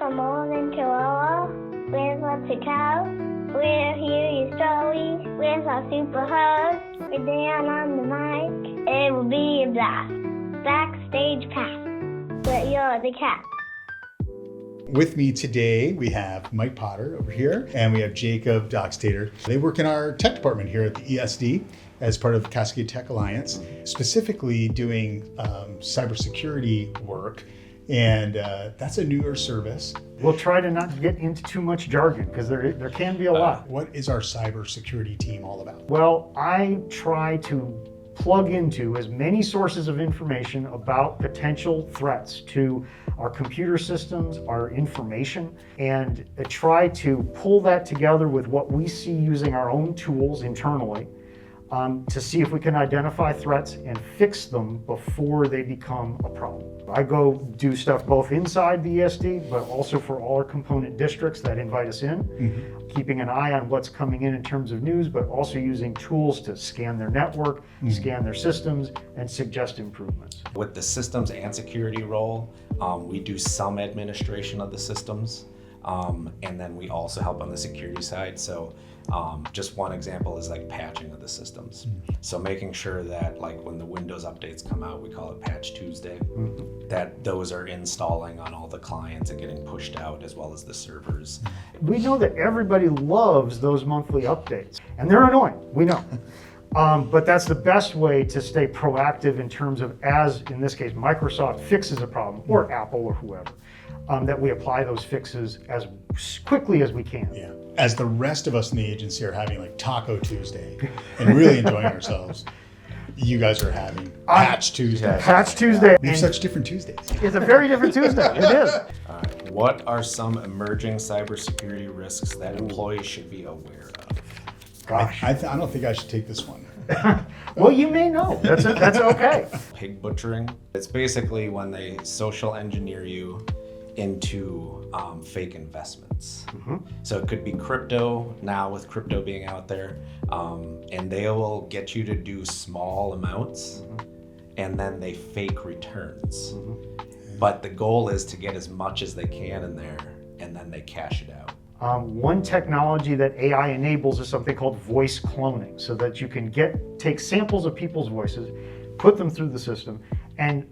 from Morgan to Iowa. Where's lots of cows? We'll hear your stories. Where's our super host? We're Dan on the mic. It will be a blast. Backstage Pass. But you're the cat. With me today, we have Mike Potter over here, and we have Jacob Doxtator. They work in our tech department here at the ESD as part of Cascade Tech Alliance, specifically doing cybersecurity work. And that's a newer service. We'll try to not get into too much jargon because there can be a lot. What is our cybersecurity team all about? Well, I try to plug into as many sources of information about potential threats to our computer systems, our information, and try to pull that together with what we see using our own tools internally to see if we can identify threats and fix them before they become a problem. I go do stuff both inside the ESD, but also for all our component districts that invite us in, keeping an eye on what's coming in terms of news, but also using tools to scan their network, scan their systems, and suggest improvements. With the systems and security role, we do some administration of the systems, and then we also help on the security side. So just one example is like patching of the systems. So making sure that like when the Windows updates come out, we call it Patch Tuesday, that those are installing on all the clients and getting pushed out as well as the servers. We know that everybody loves those monthly updates, and they're annoying, we know. But that's the best way to stay proactive in terms of, as in this case, Microsoft fixes a problem, or Apple or whoever, that we apply those fixes as quickly as we can. Yeah. As the rest of us in the agency are having like Taco Tuesday and really enjoying ourselves, you guys are having Patch Tuesday. Patch Tuesday. We have such different Tuesdays. It's a very different Tuesday. It is. What are some emerging cybersecurity risks that employees should be aware of? Gosh. I don't think I should take this one. Well, you may know. That's okay. Pig butchering. It's basically when they social engineer you into fake investments. So it could be crypto, now with crypto being out there, and they will get you to do small amounts and then they fake returns. But the goal is to get as much as they can in there and then they cash it out. One technology that AI enables is something called voice cloning, so that you can take samples of people's voices, put them through the system, and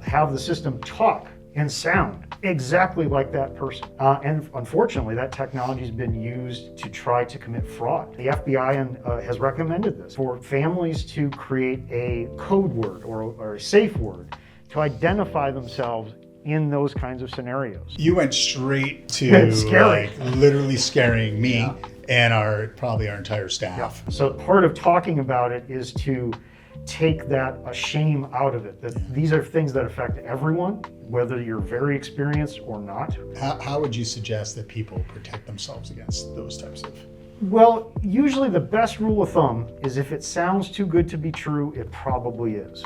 have the system talk and sound exactly like that person. And unfortunately, that technology has been used to try to commit fraud. The FBI has recommended this for families to create a code word or a safe word to identify themselves in those kinds of scenarios. You went straight to like literally scaring me and probably our entire staff. So part of talking about it is to take that shame out of it, that these are things that affect everyone, whether you're very experienced or not. How would you suggest that people protect themselves against those types of? Well, usually the best rule of thumb is if it sounds too good to be true, it probably is.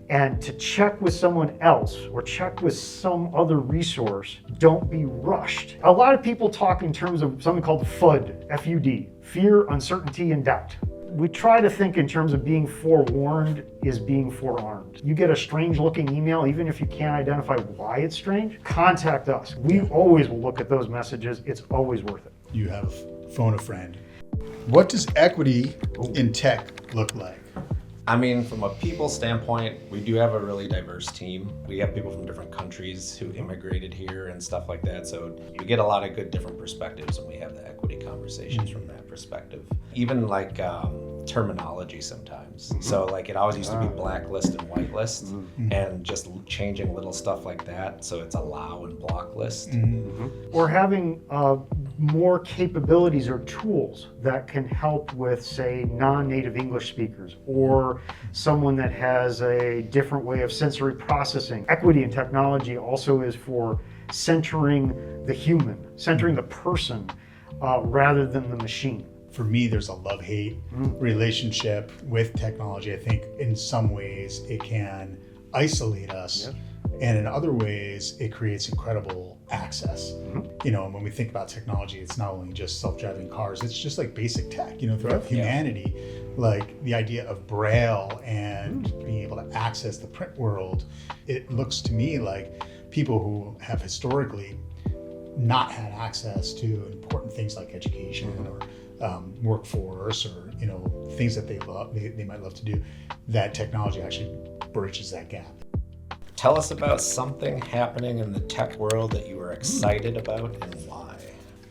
And to check with someone else or check with some other resource, don't be rushed. A lot of people talk in terms of something called FUD, F-U-D, fear, uncertainty, and doubt. We try to think in terms of being forewarned is being forearmed. You get a strange looking email, even if you can't identify why it's strange, contact us. We always will look at those messages. It's always worth it. You have phone a friend. What does equity in tech look like? I mean, from a people standpoint, we do have a really diverse team. We have people from different countries who immigrated here and stuff like that. So you get a lot of good different perspectives when we have the equity conversations from that perspective. Even like terminology sometimes. So like it always used to be blacklist and whitelist, and just changing little stuff like that. So it's allow and block list. Or having more capabilities or tools that can help with, say, non-native English speakers or someone that has a different way of sensory processing. Equity in technology also is for centering the human, centering the person rather than the machine. For me, there's a love-hate relationship with technology. I think in some ways it can isolate us, and in other ways it creates incredible access. You know, and when we think about technology, it's not only just self-driving cars, it's just like basic tech, you know, throughout humanity, like the idea of Braille and being able to access the print world. It looks to me like people who have historically not had access to important things like education or workforce, or things that they might love to do, that technology actually bridges that gap. Tell us about something happening in the tech world that you are excited about and why.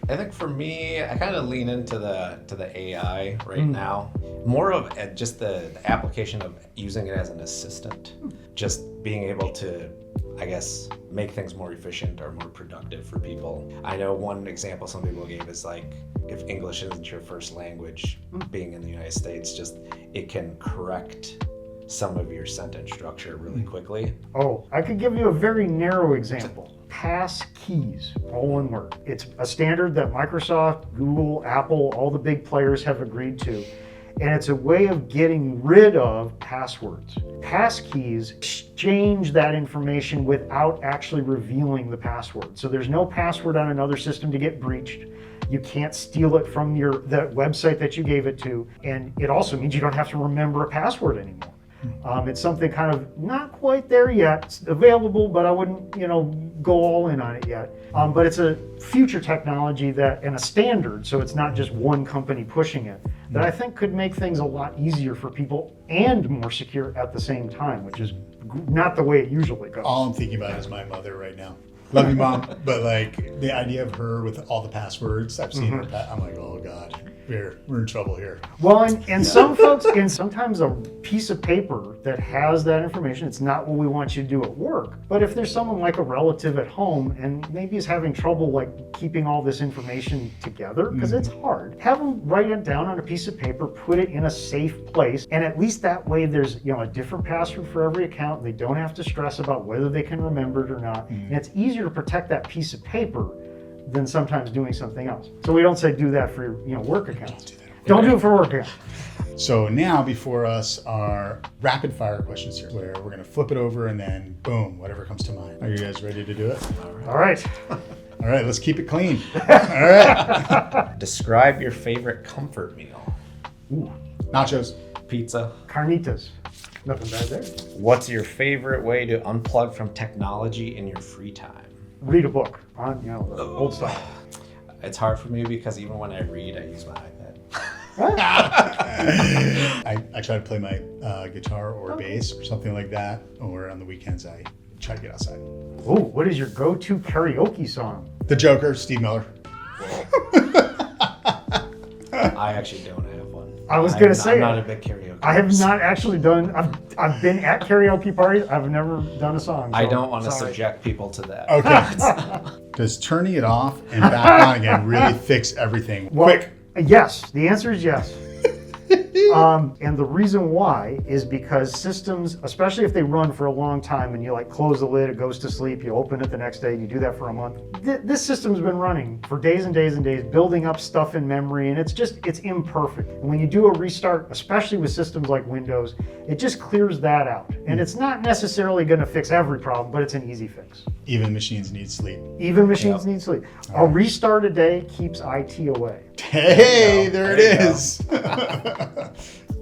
I think for me, I kind of lean into the AI right now. More of just the application of using it as an assistant. Just being able to, I guess, make things more efficient or more productive for people. I know one example some people gave is like, if English isn't your first language, being in the United States, just it can correct some of your sentence structure really quickly. Oh, I could give you a very narrow example. Pass keys, all one word. It's a standard that Microsoft, Google, Apple, all the big players have agreed to. And it's a way of getting rid of passwords. Pass keys exchange that information without actually revealing the password. So there's no password on another system to get breached. You can't steal it from the website that you gave it to. And it also means you don't have to remember a password anymore. It's something kind of not quite there yet. It's available, but I wouldn't, go all in on it yet. But it's a future technology and a standard, so it's not just one company pushing it, that I think could make things a lot easier for people and more secure at the same time, which is not the way it usually goes. All I'm thinking about is my mother right now. Love you, Mom, but like the idea of her with all the passwords, I've seen her, I'm like, oh God. We're in trouble here. Well, and some folks, and sometimes a piece of paper that has that information, it's not what we want you to do at work. But if there's someone like a relative at home and maybe is having trouble like keeping all this information together, because it's hard, have them write it down on a piece of paper, put it in a safe place, and at least that way there's a different password for every account. They don't have to stress about whether they can remember it or not. And it's easier to protect that piece of paper than sometimes doing something else. So we don't say do that for your work accounts. Don't do it for work accounts. So now before us are rapid fire questions here, where we're gonna flip it over and then boom, whatever comes to mind. Are you guys ready to do it? All right. All right, let's keep it clean. All right. Describe your favorite comfort meal. Ooh. Nachos. Pizza. Carnitas. Nothing bad there. What's your favorite way to unplug from technology in your free time? Read a book on, the old style. It's hard for me because even when I read, I use my iPad. I try to play my guitar or bass or something like that, or on the weekends I try to get outside. Oh, what is your go-to karaoke song? The Joker, Steve Miller. I actually don't have one. I was going to say, I'm not a big karaoke. I have not actually done, I've been at karaoke parties, I've never done a song. So I don't want to subject people to that. Okay. Does turning it off and back on again really fix everything? Well, Quick. Yes, the answer is yes. And the reason why is because systems, especially if they run for a long time and you like close the lid, it goes to sleep, you open it the next day, and you do that for a month. This system's been running for days and days and days, building up stuff in memory, and it's imperfect. And when you do a restart, especially with systems like Windows, it just clears that out. And it's not necessarily going to fix every problem, but it's an easy fix. Even machines need sleep. Even machines need sleep. A restart a day keeps IT away. Hey, there it is.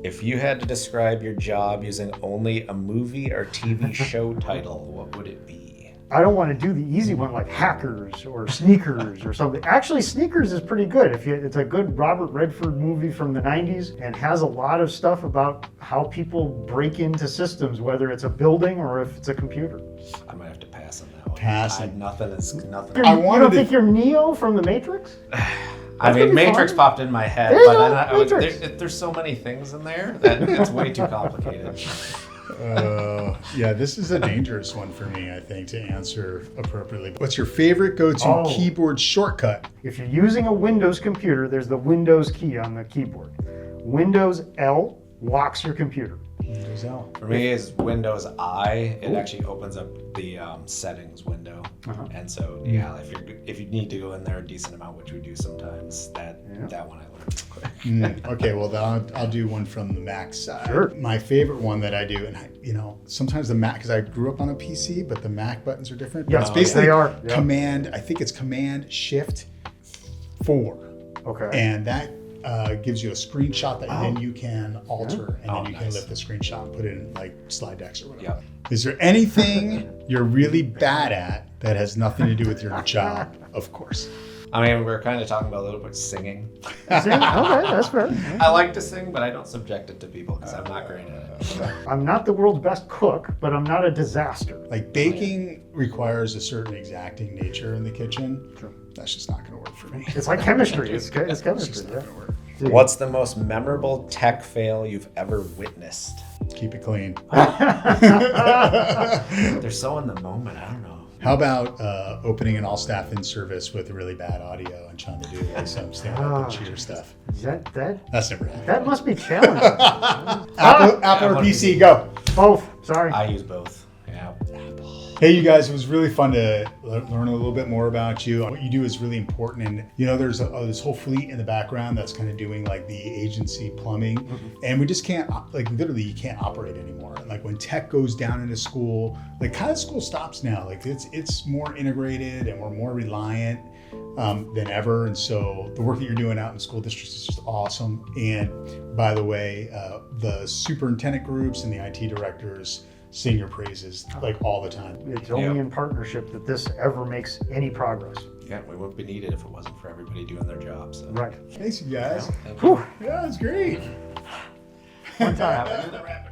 If you had to describe your job using only a movie or TV show title, what would it be? I don't want to do the easy one like Hackers or Sneakers or something. Actually, Sneakers is pretty good. It's a good Robert Redford movie from the 90s and has a lot of stuff about how people break into systems, whether it's a building or if it's a computer. I might have to pass on that one. Passing. Nothing. You don't think you're Neo from the Matrix? I mean, Matrix popped in my head, but there's so many things in there that it's way too complicated. Yeah, this is a dangerous one for me, I think, to answer appropriately. What's your favorite go-to keyboard shortcut? If you're using a Windows computer, there's the Windows key on the keyboard. Windows L locks your computer. Windows L. For me, is Windows I. It actually opens up the settings window, and so if you need to go in there a decent amount, which we do sometimes, that one I learned real quick. Okay, well I'll do one from the Mac side. Sure. My favorite one that I do, and sometimes the Mac, because I grew up on a PC, but the Mac buttons are different. Yeah, it's basically they are. Yeah. Command. I think it's Command Shift 4. Okay. And that gives you a screenshot that then you can alter, and then you can nice. lift the screenshot and put it in like slide decks or whatever. Yep. Is there anything you're really bad at that has nothing to do with your job, of course. I mean, we're kind of talking about a little bit singing. Okay, that's fair. I like to sing, but I don't subject it to people because I'm not great at it. I'm not the world's best cook, but I'm not a disaster. Like baking requires a certain exacting nature in the kitchen. Sure. That's just not going to work for me. It's like chemistry. It's It's chemistry. just Yeah. not going to work. What's the most memorable tech fail you've ever witnessed? Keep it clean. They're so in the moment. I don't know. How about opening an all-staff in-service with really bad audio and trying to do like some stand-up and cheer stuff? That That's never happened. that must be challenging. Apple or PC, go. Both. Sorry. I use both. Yeah. Hey, you guys, it was really fun to learn a little bit more about you. What you do is really important. And, you know, there's this whole fleet in the background that's kind of doing like the agency plumbing. And we just can't, like, literally, you can't operate anymore. And, like, when tech goes down in a school, like, kind of school stops now. Like, it's more integrated and we're more reliant than ever. And so the work that you're doing out in school districts is just awesome. And by the way, the superintendent groups and the IT directors sing your praises like all the time. It's only in partnership that this ever makes any progress. Yeah, we wouldn't be needed if it wasn't for everybody doing their job. So. Right. Thanks, you guys. Thank you. Yeah, it's great. One time.